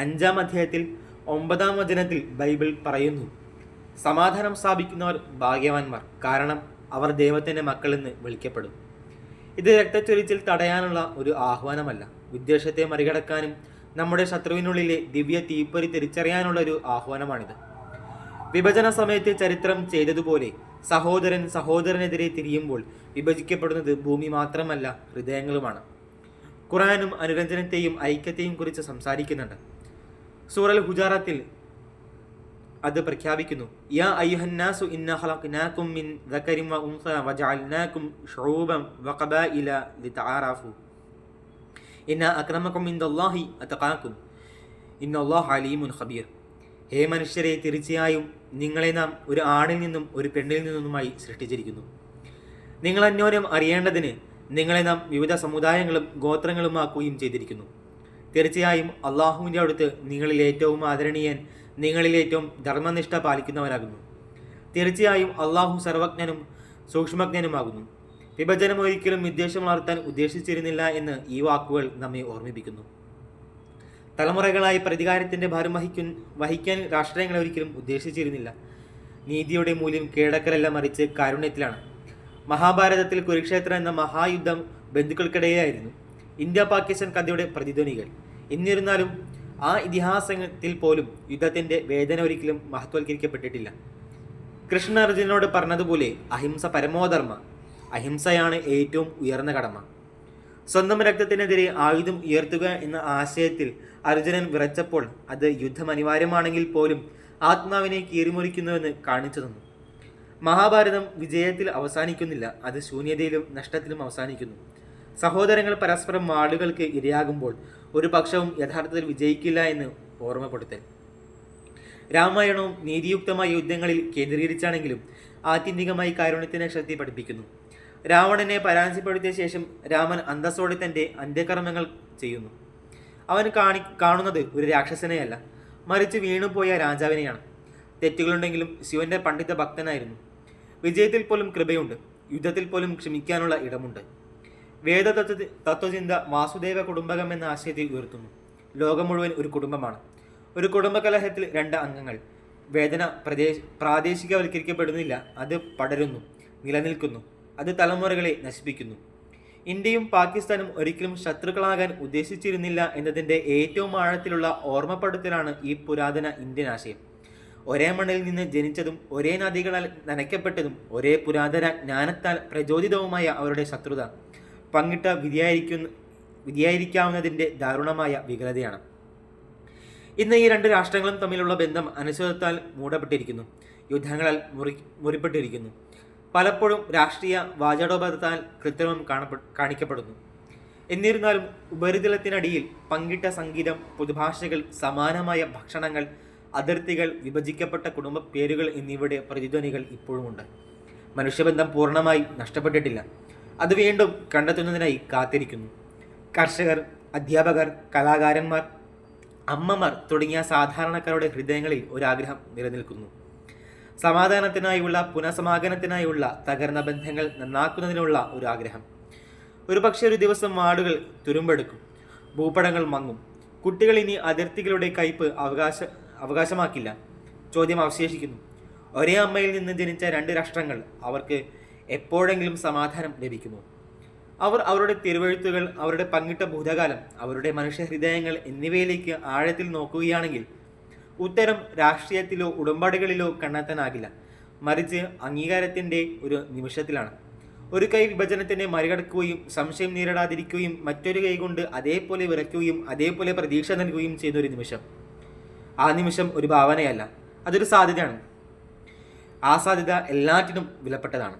5-ാം അധ്യായത്തിൽ 9-ാം വചനത്തിൽ ബൈബിൾ പറയുന്നു, സമാധാനം സ്ഥാപിക്കുന്നവർ ഭാഗ്യവാന്മാർ, കാരണം അവർ ദൈവത്തിൻ്റെ മക്കളെന്ന് വിളിക്കപ്പെടും. ഇത് രക്തച്ചൊരിച്ചിൽ തടയാനുള്ള ഒരു ആഹ്വാനമല്ല, വിദ്വേഷത്തെ മറികടക്കാനും നമ്മുടെ ശത്രുവിനുള്ളിലെ ദിവ്യ തീപ്പൊരി തിരിച്ചറിയാനുള്ള ഒരു ആഹ്വാനമാണിത്. വിഭജന സമയത്ത് ചരിത്രം ചെയ്തതുപോലെ സഹോദരൻ സഹോദരനെതിരെ തിരിയുമ്പോൾ വിഭജിക്കപ്പെടുന്നത് ഭൂമി മാത്രമല്ല, ഹൃദയങ്ങളുമാണ്. ഖുർആനും അനുരഞ്ജനത്തെയും ഐക്യത്തെയും കുറിച്ച് സംസാരിക്കുന്നുണ്ട്. സൂറൽ ഹുജറാത്തിൽ അത് പ്രഖ്യാപിക്കുന്നു, യാ അയ്യുഹന്നാസു ഇന്നാ ഖലഖനാകും മിൻ ദക്കരിൻ വ ഉൻസ വജഅൽനാകും ശുഊബൻ വഖബായില ലിതആറഫു ഇന്നാ അക്രമകും ഇൻദല്ലാഹി അത്ഖാകും ഇന്നല്ലാഹു അലീമുൻ ഖബീർ. ഹേ മനുഷ്യരെ, തീർച്ചയായും നിങ്ങളെ നാം ഒരു ആണിൽ നിന്നും ഒരു പെണ്ണിൽ നിന്നുമായി സൃഷ്ടിച്ചിരിക്കുന്നു. നിങ്ങൾ അന്യോന്യം അറിയേണ്ടതിന് നിങ്ങളെ നാം വിവിധ സമുദായങ്ങളും ഗോത്രങ്ങളുമാക്കുകയും ചെയ്തിരിക്കുന്നു. തീർച്ചയായും അള്ളാഹുവിൻ്റെ അടുത്ത് നിങ്ങളിൽ ഏറ്റവും ആദരണീയൻ നിങ്ങളിൽ ഏറ്റവും ധർമ്മനിഷ്ഠ പാലിക്കുന്നവരാകുന്നു. തീർച്ചയായും അള്ളാഹു സർവജ്ഞനും സൂക്ഷ്മജ്ഞനുമാകുന്നു. വിഭജനം ഒരിക്കലും വിദ്വേഷം വളർത്താൻ ഉദ്ദേശിച്ചിരുന്നില്ല എന്ന് ഈ വാക്കുകൾ നമ്മെ ഓർമ്മിപ്പിക്കുന്നു. തലമുറകളായി പ്രതികാരത്തിൻ്റെ ഭാരം വഹിക്കാൻ രാഷ്ട്രങ്ങളെ ഒരിക്കലും ഉദ്ദേശിച്ചിരുന്നില്ല. നീതിയുടെ മൂല്യം കീഴടക്കലല്ല, മറിച്ച് കാരുണ്യത്തിലാണ്. മഹാഭാരതത്തിൽ കുരുക്ഷേത്ര എന്ന മഹായുദ്ധം ബന്ധുക്കൾക്കിടയായിരുന്നു ഇന്ത്യ പാകിസ്ഥാൻ കഥയുടെ പ്രതിധ്വനികൾ. എന്നിരുന്നാലും ആ ഇതിഹാസത്തിൽ പോലും യുദ്ധത്തിൻ്റെ വേദന ഒരിക്കലും മഹത്വവൽക്കരിക്കപ്പെട്ടിട്ടില്ല. കൃഷ്ണ അർജുനനോട് പറഞ്ഞതുപോലെ അഹിംസ പരമോധർമ്മ, അഹിംസയാണ് ഏറ്റവും ഉയർന്ന കടമ. സ്വന്തം രക്തത്തിനെതിരെ ആയുധം ഉയർത്തുക എന്ന ആശയത്തിൽ അർജുനൻ വിറച്ചപ്പോൾ അത് യുദ്ധം അനിവാര്യമാണെങ്കിൽ പോലും ആത്മാവിനെ കീറിമുറിക്കുന്നുവെന്ന് കാണിച്ചു തന്നു. മഹാഭാരതം വിജയത്തിൽ അവസാനിക്കുന്നില്ല, അത് ശൂന്യതയിലും നഷ്ടത്തിലും അവസാനിക്കുന്നു. സഹോദരങ്ങൾ പരസ്പരം വാളുകൾക്ക് ഇരയാകുമ്പോൾ ഒരു പക്ഷവും യഥാർത്ഥത്തിൽ വിജയിക്കില്ല എന്ന് ഓർമ്മപ്പെടുത്തൽ. രാമായണവും നീതിയുക്തമായ യുദ്ധങ്ങളിൽ കേന്ദ്രീകരിച്ചാണെങ്കിലും ആത്യന്തികമായി കാരുണ്യത്തിനെ ശക്തി പഠിപ്പിക്കുന്നു. രാവണനെ പരാജയപ്പെടുത്തിയ ശേഷം രാമൻ അന്തസ്സോടെ തൻ്റെ അന്ത്യകർമ്മങ്ങൾ ചെയ്യുന്നു. അവൻ കാണുന്നത് ഒരു രാക്ഷസനെയല്ല, മറിച്ച് വീണുപോയ രാജാവിനെയാണ്. തെറ്റുകളുണ്ടെങ്കിലും ശിവന്റെ പണ്ഡിത ഭക്തനായിരുന്നു. വിജയത്തിൽ പോലും കൃപയുണ്ട്, യുദ്ധത്തിൽ പോലും ക്ഷമിക്കാനുള്ള ഇടമുണ്ട്. വേദ തത്വചിന്ത വാസുദേവ കുടുംബകം എന്ന ആശയത്തെ ഉയർത്തുന്നു. ലോകം മുഴുവൻ ഒരു കുടുംബമാണ്. ഒരു കുടുംബകലഹത്തിൽ 2 അംഗങ്ങൾ. വേദന പ്രാദേശികവൽക്കരിക്കപ്പെടുന്നില്ല, അത് പടരുന്നു, നിലനിൽക്കുന്നു, അത് തലമുറകളെ നശിപ്പിക്കുന്നു. ഇന്ത്യയും പാകിസ്ഥാനും ഒരിക്കലും ശത്രുക്കളാകാൻ ഉദ്ദേശിച്ചിരുന്നില്ല എന്നതിൻ്റെ ഏറ്റവും ആഴത്തിലുള്ള ഓർമ്മപ്പെടുത്തലാണ് ഈ പുരാതന ഇന്ത്യൻ ആശയം. ഒരേ മണ്ണിൽ നിന്ന് ജനിച്ചതും ഒരേ നദികളാൽ നനയ്ക്കപ്പെട്ടതും ഒരേ പുരാതന ജ്ഞാനത്താൽ പ്രചോദിതവുമായ അവരുടെ ശത്രുത പങ്കിട്ട വിധിയായിരിക്കാവുന്നതിൻ്റെ ദാരുണമായ വികലതയാണ്. ഇന്ന് ഈ 2 രാഷ്ട്രങ്ങളും തമ്മിലുള്ള ബന്ധം അനിശ്ചിതത്വത്താൽ മൂടപ്പെട്ടിരിക്കുന്നു, യുദ്ധങ്ങളാൽ മുറിപ്പെട്ടിരിക്കുന്നു. പലപ്പോഴും രാഷ്ട്രീയ വാചാടോപത്താൽ കൃത്രിമം കാണിക്കപ്പെടുന്നു. എന്നിരുന്നാലും ഉപരിതലത്തിനടിയിൽ പങ്കിട്ട സംഗീതം, പൊതുഭാഷകൾ, സമാനമായ ഭക്ഷണങ്ങൾ, അതിർത്തികൾ, വിഭജിക്കപ്പെട്ട കുടുംബ പേരുകൾ എന്നിവയുടെ പ്രതിധ്വനികൾ ഇപ്പോഴുമുണ്ട്. മനുഷ്യബന്ധം പൂർണ്ണമായി നഷ്ടപ്പെട്ടിട്ടില്ല, അത് വീണ്ടും കണ്ടെത്തുന്നതിനായി കാത്തിരിക്കുന്നു. കർഷകർ, അധ്യാപകർ, കലാകാരന്മാർ, അമ്മമാർ തുടങ്ങിയ സാധാരണക്കാരുടെ ഹൃദയങ്ങളിൽ ഒരാഗ്രഹം നിലനിൽക്കുന്നു. സമാധാനത്തിനായുള്ള, പുനഃസമാഗമനത്തിനായുള്ള, തകർന്ന ബന്ധങ്ങൾ നന്നാക്കുന്നതിനുള്ള ഒരു ആഗ്രഹം. ഒരുപക്ഷെ ഒരു ദിവസം വാർഡുകൾ തുരുമ്പെടുക്കും, ഭൂപടങ്ങൾ മങ്ങും, കുട്ടികൾ ഇനി അതിർത്തികളുടെ കയ്പ് അവകാശമാക്കില്ല. ചോദ്യം അവശേഷിക്കുന്നു, ഒരേ അമ്മയിൽ നിന്ന് ജനിച്ച 2 രാഷ്ട്രങ്ങൾ, അവർക്ക് എപ്പോഴെങ്കിലും സമാധാനം ലഭിക്കുമോ? അവർ അവരുടെ തിരുവെഴുത്തുകൾ, അവരുടെ പങ്കിട്ട ഭൂതകാലം, അവരുടെ മനുഷ്യഹൃദയങ്ങൾ എന്നിവയിലേക്ക് ആഴത്തിൽ നോക്കുകയാണെങ്കിൽ ഉത്തരം രാഷ്ട്രീയത്തിലോ ഉടമ്പടികളിലോ കണ്ടെത്താനാകില്ല, മറിച്ച് അംഗീകാരത്തിൻ്റെ ഒരു നിമിഷത്തിലാണ്. ഒരു കൈ വിഭജനത്തിനെ മറികടക്കുകയും സംശയം നേരിടാതിരിക്കുകയും മറ്റൊരു കൈ കൊണ്ട് അതേപോലെ വിറയ്ക്കുകയും അതേപോലെ പ്രതീക്ഷ നൽകുകയും ചെയ്യുന്ന ഒരു നിമിഷം. ആ നിമിഷം ഒരു ഭാവനയല്ല, അതൊരു സാധ്യതയാണ്. ആ സാധ്യത എല്ലാറ്റിനും വിലപ്പെട്ടതാണ്.